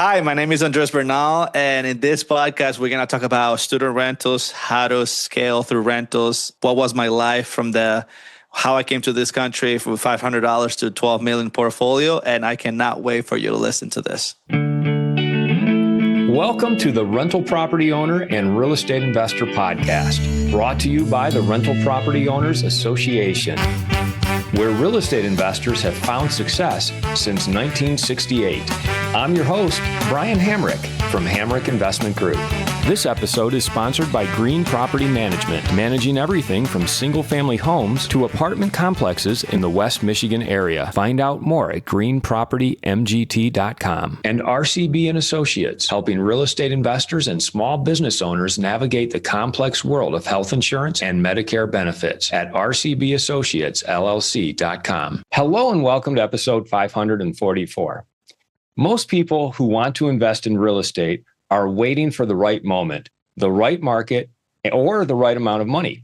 Hi, my name is Andres Bernal, and in this podcast, we're going to talk about student rentals, how to scale through rentals, what was my life from how I came to this country from $500 to 12 million portfolio, and I cannot wait for you to listen to this. Welcome to the Rental Property Owner and Real Estate Investor Podcast, brought to you by the Rental Property Owners Association, where real estate investors have found success since 1968. I'm your host, Brian Hamrick from Hamrick Investment Group. This episode is sponsored by Green Property Management, managing everything from single-family homes to apartment complexes in the West Michigan area. Find out more at greenpropertymgt.com. And RCB and Associates, helping real estate investors and small business owners navigate the complex world of health insurance and Medicare benefits at rcbassociatesllc.com. Hello and welcome to episode 544. Most people who want to invest in real estate are waiting for the right moment, the right market, or the right amount of money.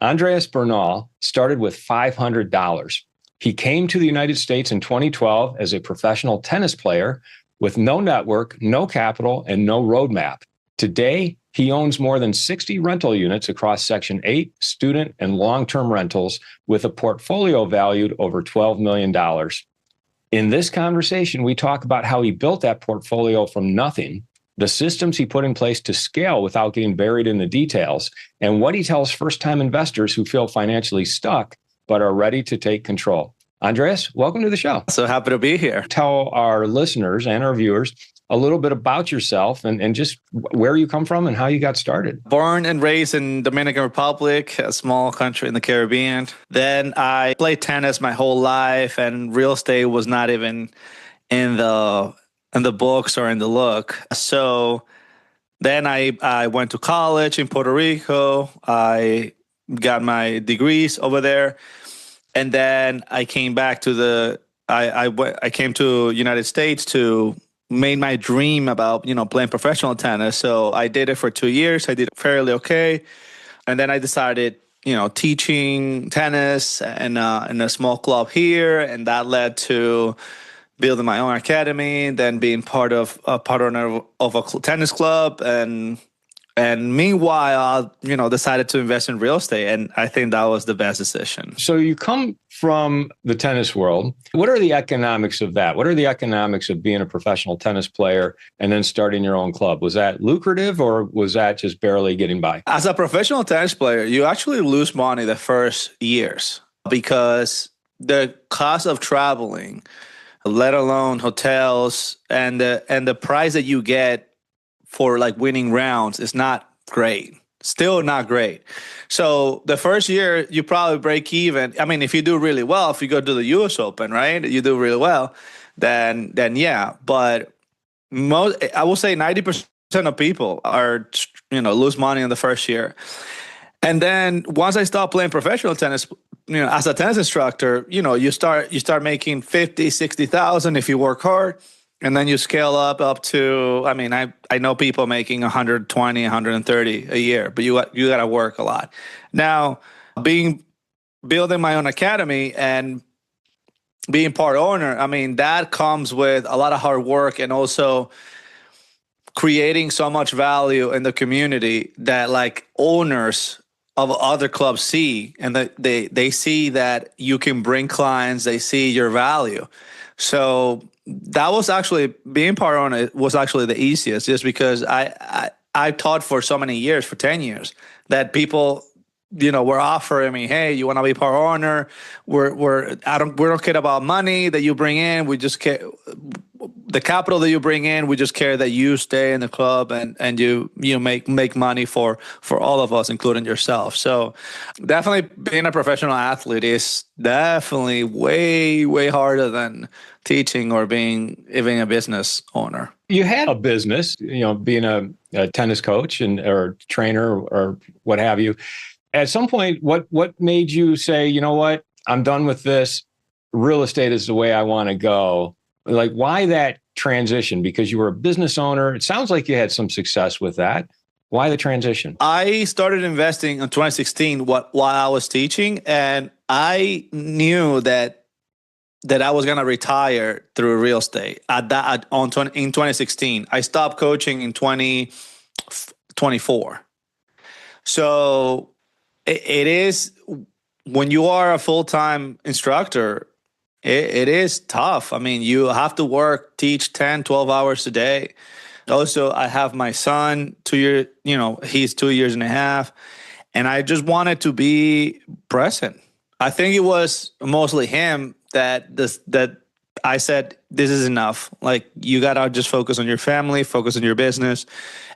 Andres Bernal started with $500. He came to the United States in 2012 as a professional tennis player with no network, no capital, and no roadmap. Today, he owns more than 60 rental units across Section 8, student, and long-term rentals with a portfolio valued over $12 million. In this conversation, we talk about how he built that portfolio from nothing, the systems he put in place to scale without getting buried in the details, and what he tells first-time investors who feel financially stuck but are ready to take control. Andres, welcome to the show. So happy to be here. Tell our listeners and our viewers a little bit about yourself and just where you come from and how you got started. Born and raised in Dominican Republic, a small country in the Caribbean. Then I played tennis my whole life, and real estate was not even in the books or in the look. So then I went to college in Puerto Rico. I got my degrees over there, and then I came back to I came to United States to made my dream about, playing professional tennis. So I did it for 2 years. I did fairly okay. And then I decided, teaching tennis and in a small club here. And that led to building my own academy, then being part of a partner of a tennis club. And meanwhile, decided to invest in real estate. And I think that was the best decision. So you come from the tennis world. What are the economics of that? What are the economics of being a professional tennis player and then starting your own club? Was that lucrative or was that just barely getting by? As a professional tennis player, you actually lose money the first years because the cost of traveling, let alone hotels, and the price that you get for like winning rounds is not great. Still not great. So the first year you probably break even. I mean, if you do really well, if you go to the US Open, right? You do really well, then yeah. But I will say 90% of people are, lose money in the first year. And then once I stopped playing professional tennis, as a tennis instructor, you start making 50, 60,000 if you work hard. And then you scale up to, I know people making 120, 130 a year, but you got to work a lot. Now, building my own academy and being part owner, that comes with a lot of hard work and also creating so much value in the community that like owners of other clubs see, and that they see that you can bring clients, they see your value. So that was actually, being part owner was actually the easiest, just because I taught for so many years, for 10 years, that people, were offering me, hey, you want to be part owner? We don't care about money that you bring in. We just care the capital that you bring in. We just care that you stay in the club and you make money for all of us, including yourself. So definitely being a professional athlete is definitely way, way harder than teaching or being even a business owner. You had a business, being a tennis coach or trainer or what have you. At some point, what made you say, you know what, I'm done with this. Real estate is the way I want to go. Like, why that transition? Because you were a business owner. It sounds like you had some success with that. Why the transition? I started investing in 2016 while I was teaching, and I knew that that I was gonna retire through real estate in 2016. I stopped coaching in 2024. So it is, when you are a full-time instructor, it is tough. I mean, you have to work, teach 10, 12 hours a day. Also, I have my son, 2 years, he's 2 years and a half, and I just wanted to be present. I think it was mostly him that I said, this is enough. Like, you gotta just focus on your family, focus on your business.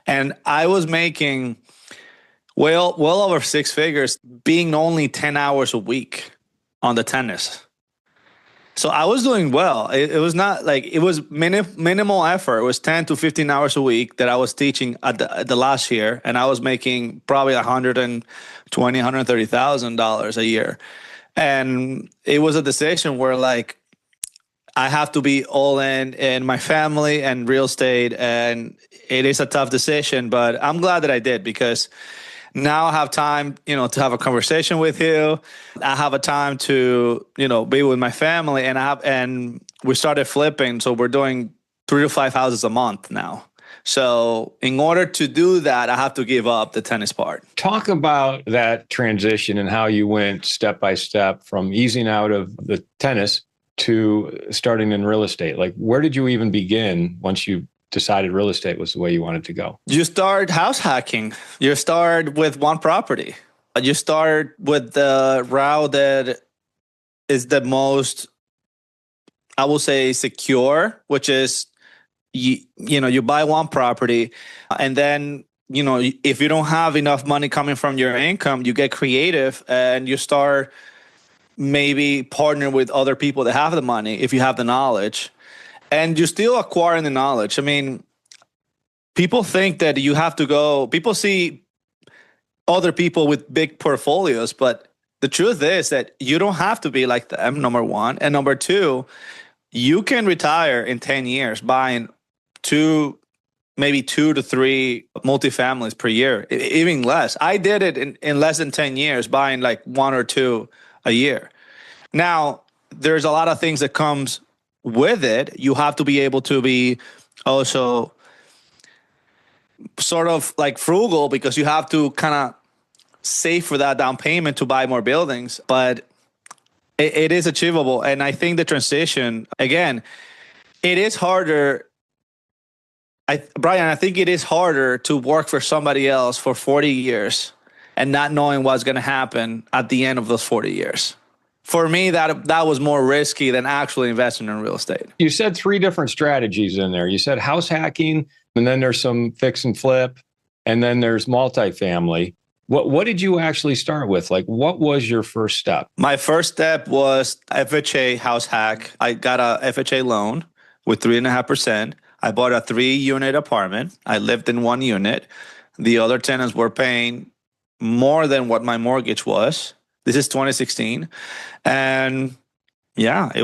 And I was making well over six figures, being only 10 hours a week on the tennis. So I was doing well. It was not like, it was minimal effort. It was 10 to 15 hours a week that I was teaching at the last year, and I was making probably $130,000 a year. And it was a decision where, like, I have to be all in my family and real estate, and it is a tough decision, but I'm glad that I did, because now I have time, to have a conversation with you. I have a time to, be with my family, and we started flipping. So we're doing 3 to 5 houses a month now. So in order to do that, I have to give up the tennis part. Talk about that transition and how you went step by step from easing out of the tennis to starting in real estate. Like, where did you even begin once you decided real estate was the way you wanted to go? You start house hacking. You start with one property. You start with the route that is the most, I will say, secure, which is you buy one property, and then if you don't have enough money coming from your income, you get creative and you start maybe partnering with other people that have the money if you have the knowledge. And you're still acquiring the knowledge. I mean, people think that you have to go, people see other people with big portfolios, but the truth is that you don't have to be like them, number one. And number two, you can retire in 10 years buying maybe 2 to 3 multifamilies per year, even less. I did it in less than 10 years, buying like 1 or 2 a year. Now, there's a lot of things that comes with it. You have to be able to be also sort of like frugal, because you have to kind of save for that down payment to buy more buildings. But it is achievable. And I think the transition, again, it is harder. Brian, I think it is harder to work for somebody else for 40 years and not knowing what's going to happen at the end of those 40 years. For me, that was more risky than actually investing in real estate. You said 3 different strategies in there. You said house hacking, and then there's some fix and flip, and then there's multifamily. What did you actually start with? Like, what was your first step? My first step was FHA house hack. I got a FHA loan with 3.5%. I bought a 3-unit apartment. I lived in 1 unit. The other tenants were paying more than what my mortgage was. This is 2016. And yeah, it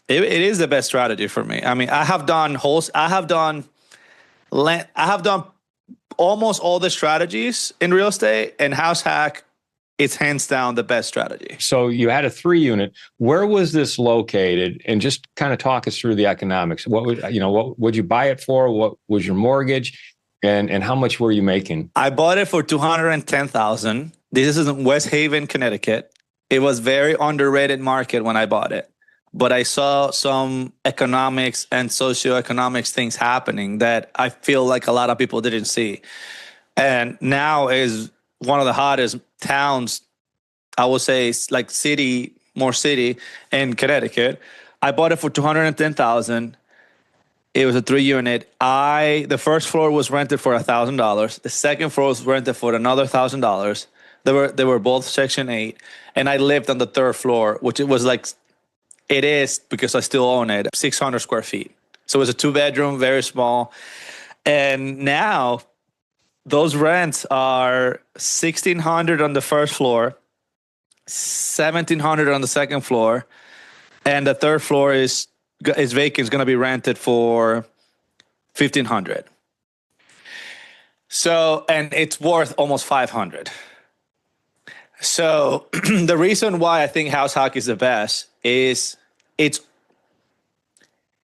is the best strategy for me. I mean, I have done almost all the strategies in real estate, and house hack, it's hands down the best strategy. So you had a 3-unit. Where was this located? And just kind of talk us through the economics. What would you buy it for? What was your mortgage? And how much were you making? I bought it for $210,000. This is in West Haven, Connecticut. It was very underrated market when I bought it, but I saw some economics and socioeconomics things happening that I feel like a lot of people didn't see. And now is one of the hottest towns, I would say, like more city in Connecticut. I bought it for $210,000. It was a 3-unit. The first floor was rented for $1,000. The second floor was rented for another $1,000. They were both Section 8, and I lived on the 3rd floor, which it was like, it is, because I still own it, 600 square feet. So it was a 2-bedroom, very small. And now those rents are $1,600 on the first floor, $1,700 on the second floor, and the 3rd floor is vacant. It's going to be rented for $1,500. So, and it's worth almost $500. So the reason why I think house hack is the best is it's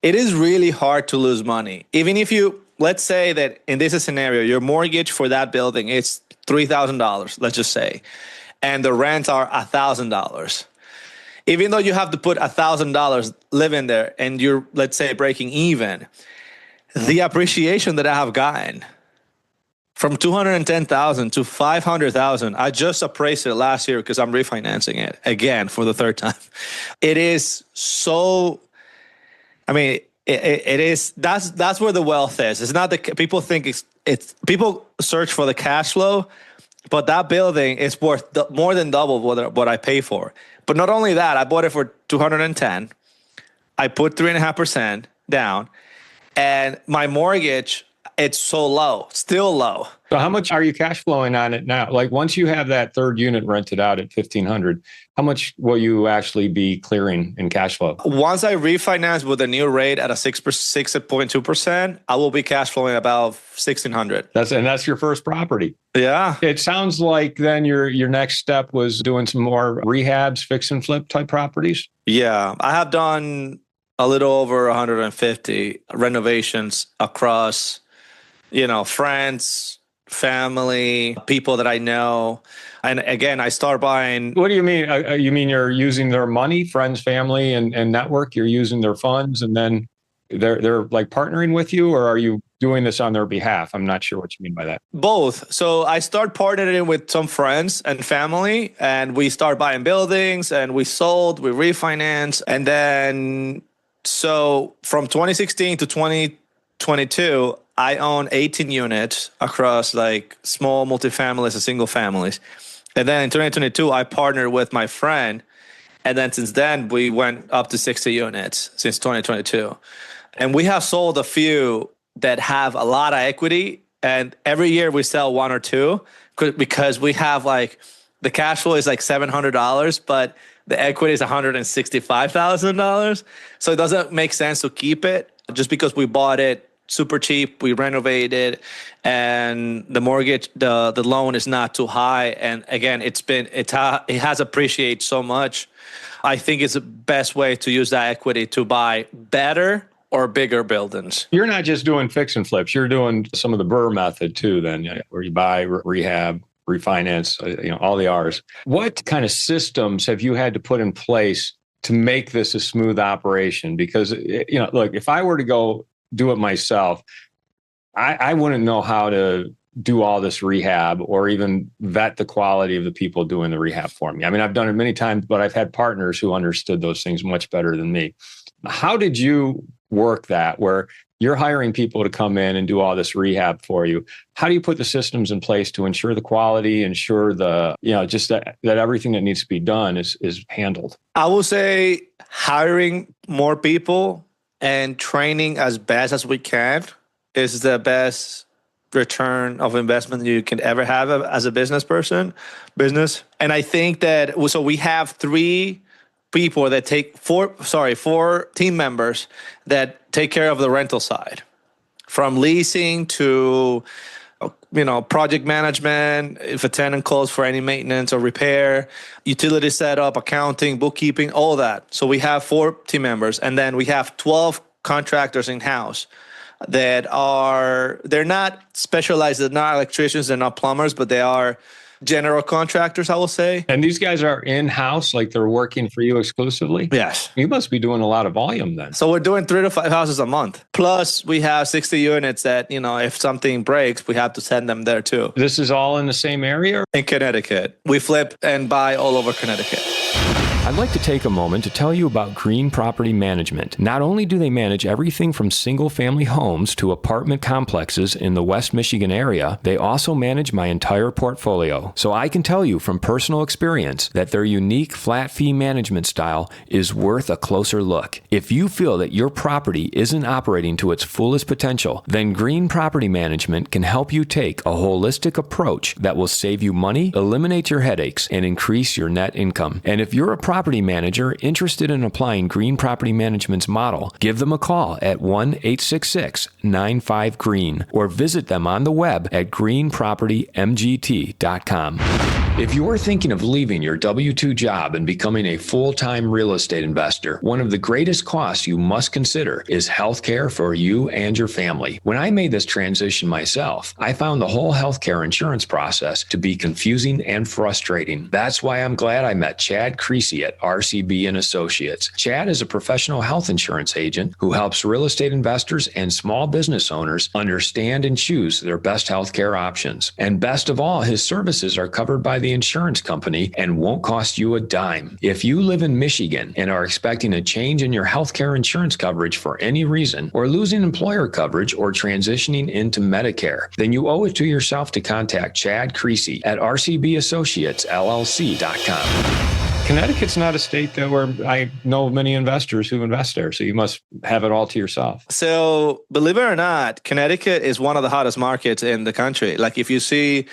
it is really hard to lose money. Even if you, let's say that in this scenario, your mortgage for that building is $3,000, let's just say, and the rents are $1,000. Even though you have to put $1,000 living there and you're, let's say, breaking even, the appreciation that I have gotten from 210,000 to 500,000, I just appraised it last year because I'm refinancing it again for the third time. It is so, I mean, it is, that's where the wealth is. It's not the, people think it's people search for the cash flow, but that building is worth more than double what I pay for. But not only that, I bought it for 210. I put 3.5% down, and my mortgage, it's so low, still low. So how much are you cash flowing on it now? Like once you have that third unit rented out at 1,500, how much will you actually be clearing in cash flow? Once I refinance with a new rate at a 6.2%, I will be cash flowing about 1,600. That's your first property. Yeah. It sounds like then your next step was doing some more rehabs, fix and flip type properties. Yeah, I have done a little over 150 renovations across, friends, family, people that I know. And again, I start buying. What do you mean? You mean you're using their money, friends, family, and network? You're using their funds, and then they're like partnering with you, or are you doing this on their behalf? I'm not sure what you mean by that. Both. So I start partnering with some friends and family, and we start buying buildings, and we refinance, and then so from 2016 to 2022. I own 18 units across like small multifamilies and single families. And then in 2022, I partnered with my friend. And then since then, we went up to 60 units since 2022. And we have sold a few that have a lot of equity. And every year we sell one or two because we have like the cash flow is like $700, but the equity is $165,000. So it doesn't make sense to keep it just because we bought it super cheap. We renovated, and the mortgage, the loan is not too high. And again, it has appreciated so much. I think it's the best way to use that equity to buy better or bigger buildings. You're not just doing fix and flips. You're doing some of the Burr method too, then, where you buy, rehab, refinance, all the R's. What kind of systems have you had to put in place to make this a smooth operation? Because, look, if I were to go do it myself, I wouldn't know how to do all this rehab or even vet the quality of the people doing the rehab for me. I mean, I've done it many times, but I've had partners who understood those things much better than me. How did you work that where you're hiring people to come in and do all this rehab for you? How do you put the systems in place to ensure the quality, ensure the, just that everything that needs to be done is handled? I will say hiring more people and training as best as we can is the best return of investment you can ever have as a business. And I think that, so we have three people that four team members that take care of the rental side, from leasing to, project management, if a tenant calls for any maintenance or repair, utility setup, accounting, bookkeeping, all that. So we have 4 team members, and then we have 12 contractors in-house that they're not specialized, they're not electricians, they're not plumbers, but they are general contractors, I will say. And these guys are in-house, like they're working for you exclusively? Yes. You must be doing a lot of volume then. So we're doing 3 to 5 houses a month. Plus we have 60 units that, if something breaks, we have to send them there too. This is all in the same area? In Connecticut. We flip and buy all over Connecticut. I'd like to take a moment to tell you about Green Property Management. Not only do they manage everything from single-family homes to apartment complexes in the West Michigan area, they also manage my entire portfolio. So I can tell you from personal experience that their unique flat fee management style is worth a closer look. If you feel that your property isn't operating to its fullest potential, then Green Property Management can help you take a holistic approach that will save you money, eliminate your headaches, and increase your net income. And if you're a property manager interested in applying Green Property Management's model, give them a call at 1-866-95-GREEN or visit them on the web at greenpropertymgt.com. If you're thinking of leaving your W-2 job and becoming a full-time real estate investor, one of the greatest costs you must consider is healthcare for you and your family. When I made this transition myself, I found the whole healthcare insurance process to be confusing and frustrating. That's why I'm glad I met Chad Creasy at RCB and Associates. Chad is a professional health insurance agent who helps real estate investors and small business owners understand and choose their best healthcare options. And best of all, his services are covered by the insurance company and won't cost you a dime. If you live in Michigan and are expecting a change in your healthcare insurance coverage for any reason, or losing employer coverage or transitioning into Medicare, then you owe it to yourself to contact Chad Creasy at rcbassociatesllc.com. Connecticut's not a state that where I know many investors who invest there, so you must have it all to yourself. So believe it or not, Connecticut is one of the hottest markets in the country. Like if you see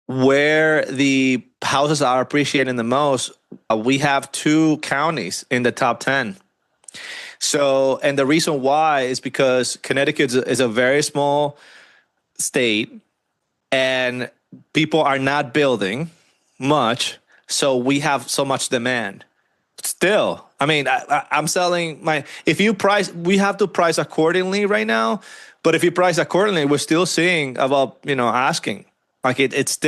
where the houses are appreciating the most, we have 2 counties in the top 10. So, and the reason why is because Connecticut is a very small state and people are not building much. So we have so much demand. Still, I mean, I'm selling if you price, we have to price accordingly right now. But if you price accordingly, we're still seeing about, asking. Like it's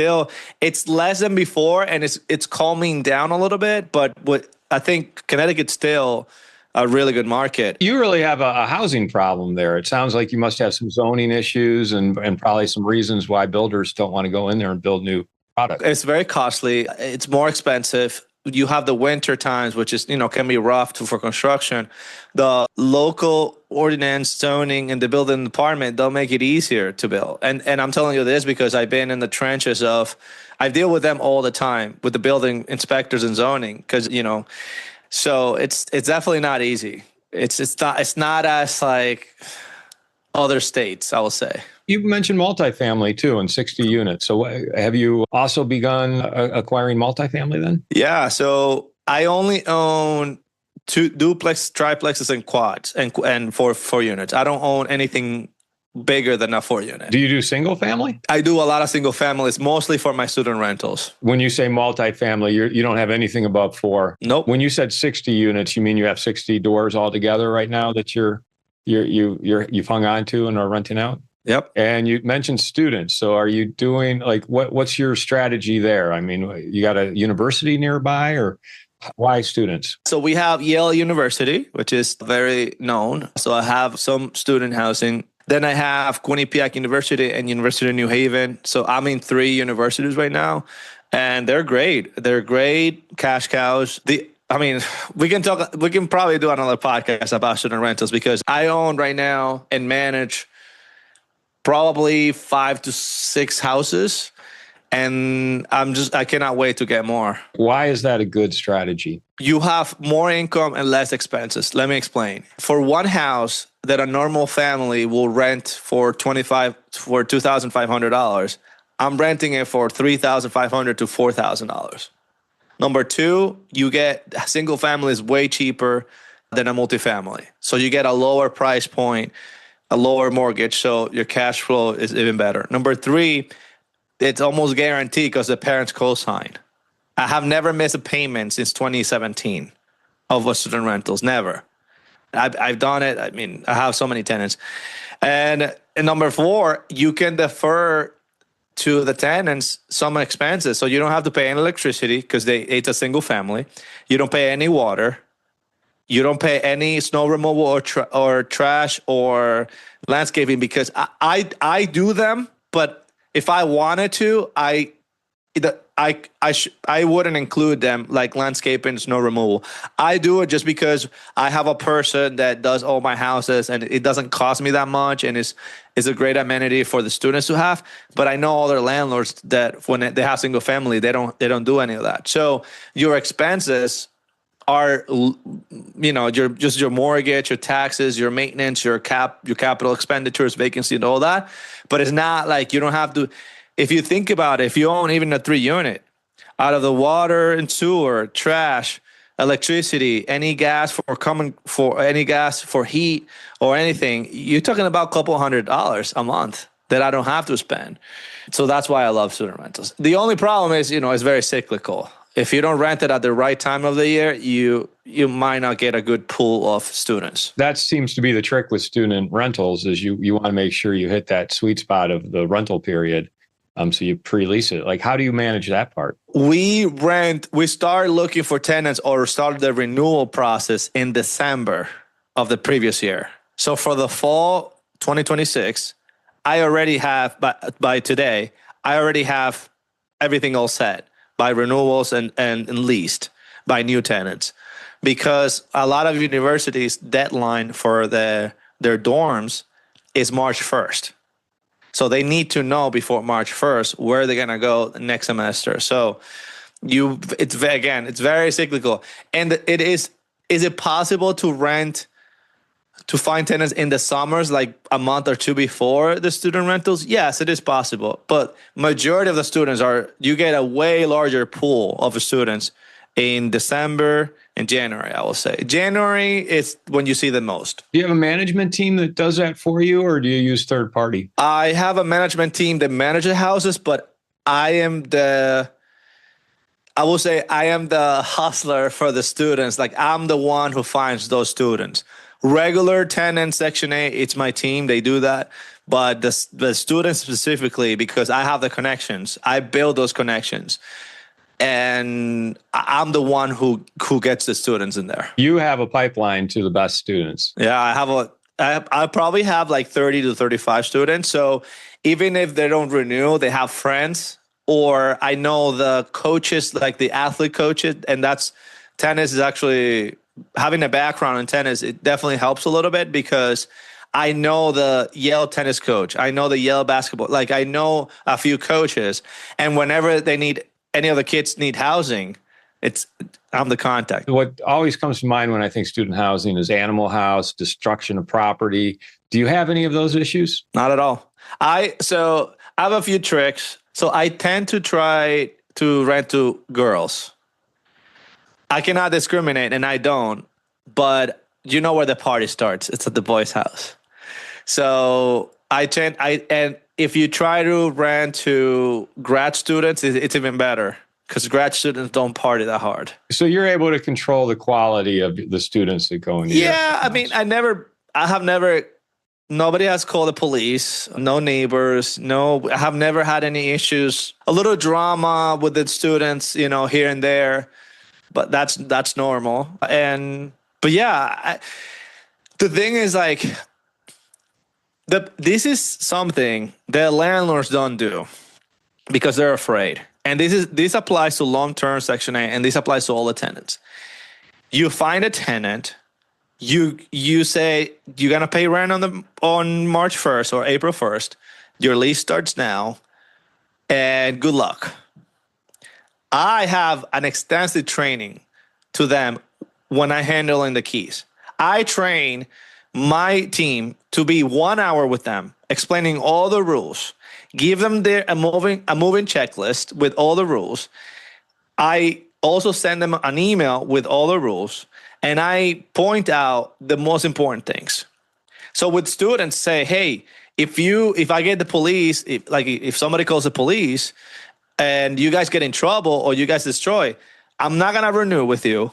less than before, and it's calming down a little bit. But I think Connecticut's still a really good market. You really have a housing problem there. It sounds like you must have some zoning issues and probably some reasons why builders don't want to go in there and build new products. It's very costly. It's more expensive. You have the winter times, which is, can be rough for construction. The local ordinance, zoning, and the building department don't make it easier to build. And I'm telling you this because I've been in the trenches I deal with them all the time with the building inspectors and zoning because, so it's definitely not easy. It's not as like other states, I will say. You mentioned multifamily too, and 60 units. So have you also begun acquiring multifamily then? Yeah. So I only own 2 duplex, triplexes, and quads, and 4 units. I don't own anything bigger than a 4 unit. Do you do single family? I do a lot of single families, mostly for my student rentals. When you say multifamily, you don't have anything above 4. Nope. When you said 60 units, you mean you have 60 doors altogether right now that you've hung on to and are renting out? Yep. And you mentioned students. So are you doing what's your strategy there? I mean, you got a university nearby or why students? So we have Yale University, which is very known. So I have some student housing. Then I have Quinnipiac University and University of New Haven. So I'm in 3 universities right now and they're great. They're great cash cows. We can probably do another podcast about student rentals because I own right now and manage probably 5 to 6 houses. And I cannot wait to get more. Why is that a good strategy? You have more income and less expenses. Let me explain. For one house that a normal family will rent for $2,500, I'm renting it for $3,500 to $4,000. Number 2, you get a single family is way cheaper than a multifamily. So you get a lower price point, a lower mortgage, so your cash flow is even better. Number 3, it's almost guaranteed because the parents co-sign. I have never missed a payment since 2017 of a student rentals, never. I've done it. I mean, I have so many tenants. And number 4, you can defer to the tenants some expenses. So you don't have to pay any electricity because it's a single family. You don't pay any water. You don't pay any snow removal or trash or landscaping because I do them, but if I wanted to, I wouldn't include them like landscaping, snow removal. I do it just because I have a person that does all my houses and it doesn't cost me that much and is a great amenity for the students to have. But I know other landlords that when they have single family, they don't do any of that. So your expenses are, your mortgage, your taxes, your maintenance, your capital expenditures, vacancy, and all that. But it's not like you don't have to. If you think about it, if you own even a 3 unit, out of the water and sewer, trash, electricity, any gas for heat or anything, you're talking about a couple $100 a month. that I don't have to spend. So that's why I love student rentals. The only problem is, it's very cyclical. If you don't rent it at the right time of the year, you might not get a good pool of students. That seems to be the trick with student rentals is you want to make sure you hit that sweet spot of the rental period. So you pre-lease it. Like, how do you manage that part? We start looking for tenants or start the renewal process in December of the previous year. So for the fall 2026, I already have, by today, I already have everything all set by renewals and leased by new tenants. Because a lot of universities' deadline for their dorms is March 1st. So they need to know before March 1st where they're going to go next semester. So it's very cyclical. And is it possible to find tenants in the summers, like a month or two before the student rentals? Yes, it is possible. But majority of the students you get a way larger pool of students in December and January, I will say. January is when you see the most. Do you have a management team that does that for you, or do you use third party? I have a management team that manages houses, but I am the hustler for the students. Like, I'm the one who finds those students. Regular tenants, Section 8, it's my team. They do that. But the students specifically, because I have the connections, I build those connections. And I'm the one who gets the students in there. You have a pipeline to the best students. Yeah, I probably have like 30 to 35 students. So even if they don't renew, they have friends, or I know the coaches, like the athlete coaches, and tennis is actually, having a background in tennis, it definitely helps a little bit because I know the Yale tennis coach. I know the Yale basketball. Like, I know a few coaches, and whenever any of the kids need housing, I'm the contact. What always comes to mind when I think student housing is Animal House, destruction of property. Do you have any of those issues? Not at all. I have a few tricks. So I tend to try to rent to girls. I cannot discriminate, and I don't. But you know where the party starts. It's at the boys' house. So and if you try to rent to grad students, it's even better because grad students don't party that hard. So you're able to control the quality of the students that go in. Yeah, I mean, nobody has called the police, no neighbors, I have never had any issues. A little drama with the students, here and there, but that's normal. But yeah, the thing is, like, this is something that landlords don't do because they're afraid. And this applies to long-term Section 8, and this applies to all the tenants. You find a tenant, you say you're gonna pay rent on March 1st or April 1st. Your lease starts now, and good luck. I have an extensive training to them when I'm handling the keys. I train my team to be 1 hour with them, explaining all the rules, give them a moving checklist with all the rules. I also send them an email with all the rules, and I point out the most important things. So with students, say, hey, if I get the police, if somebody calls the police and you guys get in trouble or you guys destroy, I'm not gonna renew with you.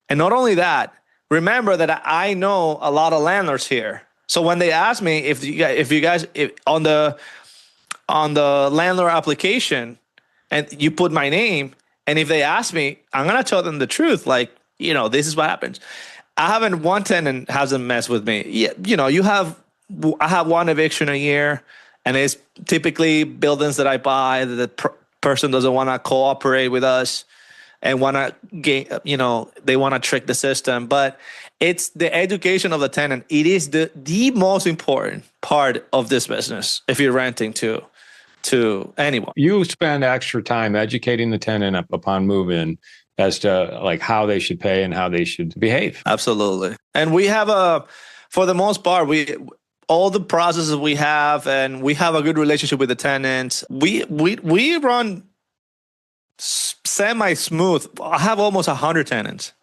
And not only that, remember that I know a lot of landlords here. So when they ask me if you guys on the landlord application and you put my name, and if they ask me, I'm gonna tell them the truth. Like, this is what happens. One tenant hasn't messed with me. Yeah, I have one eviction a year, and it's typically buildings that I buy that the person doesn't want to cooperate with us and want to they want to trick the system. But it's the education of the tenant. It is the most important part of this business if you're renting to anyone. You spend extra time educating the tenant upon move-in as to like how they should pay and how they should behave. Absolutely. And we have for the most part, all the processes we have, and we have a good relationship with the tenants. We run semi-smooth. I have almost 100 tenants.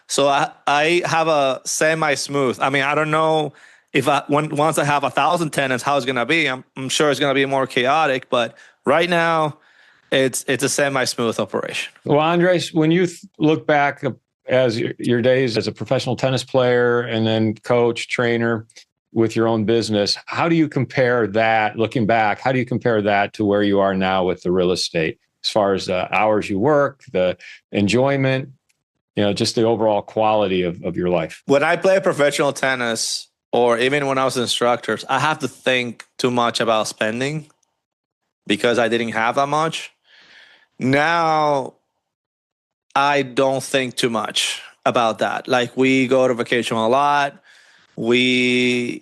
So I have a semi-smooth. I mean, I don't know Once I have 1,000 tenants, how it's gonna be? I'm sure it's gonna be more chaotic, but right now it's a semi-smooth operation. Well, Andres, when you look back as your days as a professional tennis player and then coach, trainer with your own business, how do you compare that, looking back, how do you compare that to where you are now with the real estate as far as the hours you work, the enjoyment, just the overall quality of your life? When I play professional tennis, or even when I was an instructor, I have to think too much about spending because I didn't have that much. Now, I don't think too much about that. Like, we go to vacation a lot. We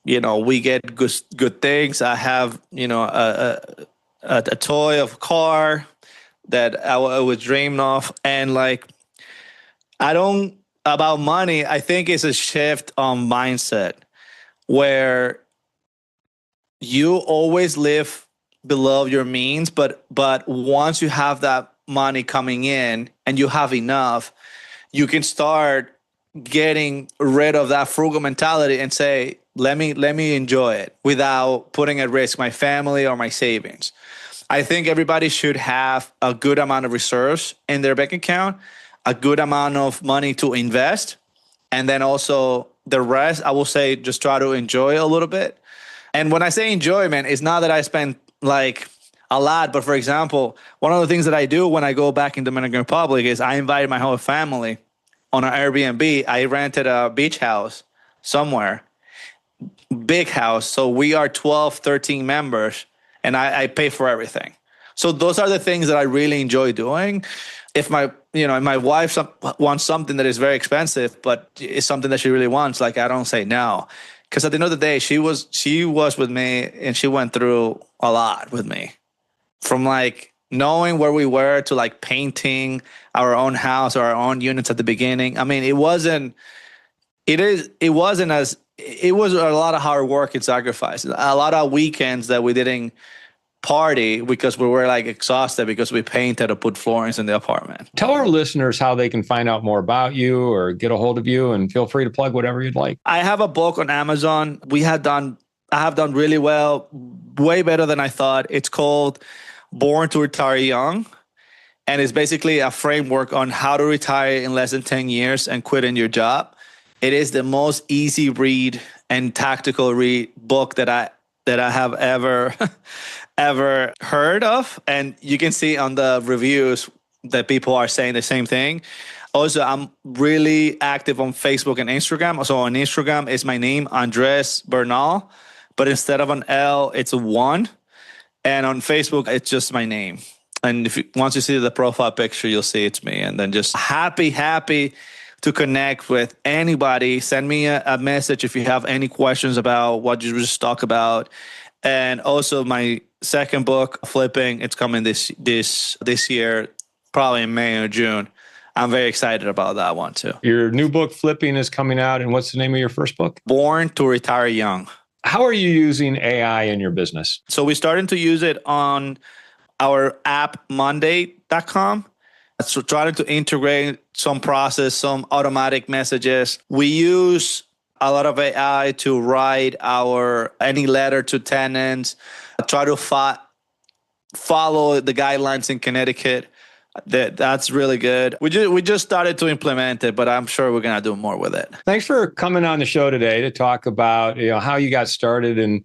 get good things. I have, a toy of a car that I was dreaming of. And like, about money, I think it's a shift on mindset where you always live below your means, but once you have that money coming in and you have enough, you can start getting rid of that frugal mentality and say, let me enjoy it without putting at risk my family or my savings. I think everybody should have a good amount of reserves in their bank account, a good amount of money to invest, and then also the rest, I will say, just try to enjoy a little bit. And when I say enjoyment, it's not that I spend like a lot, but for example, one of the things that I do when I go back in Dominican Republic is I invite my whole family on an Airbnb. I rented a beach house somewhere, big house. So we are 12, 13 members, and I pay for everything. So those are the things that I really enjoy doing. If my wife wants something that is very expensive, but it's something that she really wants, like, I don't say no. Because at the end of the day, she was with me and she went through a lot with me. From like knowing where we were to like painting our own house or our own units at the beginning. I mean, it was a lot of hard work and sacrifice. A lot of weekends that we didn't party because we were like exhausted because we painted or put floorings in the apartment. Tell our listeners how they can find out more about you or get a hold of you, and feel free to plug whatever you'd like. I have a book on Amazon. I have done really well, way better than I thought. It's called Born to Retire Young. And it's basically a framework on how to retire in less than 10 years and quit in your job. It is the most easy read and tactical read book that I have ever heard of. And you can see on the reviews that people are saying the same thing. Also, I'm really active on Facebook and Instagram. So on Instagram is my name, Andres Bernal, but instead of an L, it's a 1. And on Facebook, it's just my name. And once you see the profile picture, you'll see it's me. And then just happy to connect with anybody. Send me a message if you have any questions about what you just talked about. And also my second book, Flipping, it's coming this year, probably in May or June. I'm very excited about that one too. Your new book, Flipping, is coming out. And what's the name of your first book? Born to Retire Young. How are you using AI in your business? So we're starting to use it on our app, Monday.com. So trying to integrate some process, some automatic messages. We use a lot of AI to write any letter to tenants, try to follow the guidelines in Connecticut. That's really good. We just started to implement it, but I'm sure we're going to do more with it. Thanks for coming on the show today to talk about how you got started in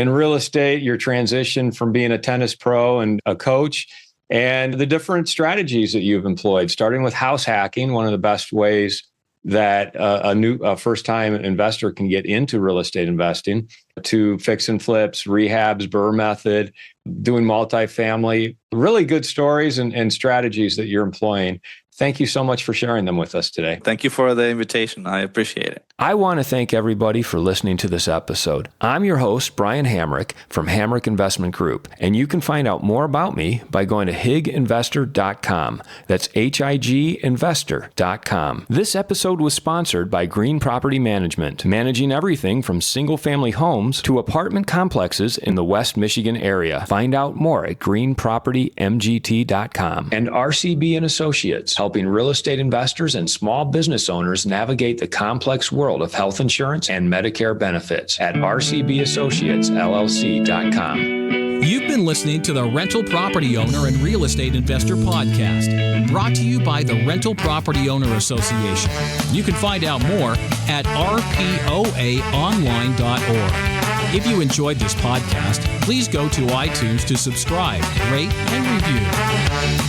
real estate, your transition from being a tennis pro and a coach, and the different strategies that you've employed, starting with house hacking, one of the best ways that a first-time investor can get into real estate investing, to fix and flips, rehabs, BRRRR method, doing multifamily. Really good stories and strategies that you're employing. Thank you so much for sharing them with us today. Thank you for the invitation. I appreciate it. I want to thank everybody for listening to this episode. I'm your host, Brian Hamrick from Hamrick Investment Group, and you can find out more about me by going to higinvestor.com. That's higinvestor.com. This episode was sponsored by Green Property Management, managing everything from single-family homes to apartment complexes in the West Michigan area. Find out more at greenpropertymgt.com. And RCB & Associates, helping real estate investors and small business owners navigate the complex world of health insurance and Medicare benefits at rcbassociatesllc.com. You've been listening to the Rental Property Owner and Real Estate Investor Podcast, brought to you by the Rental Property Owner Association. You can find out more at rpoaonline.org. If you enjoyed this podcast, please go to iTunes to subscribe, rate, and review.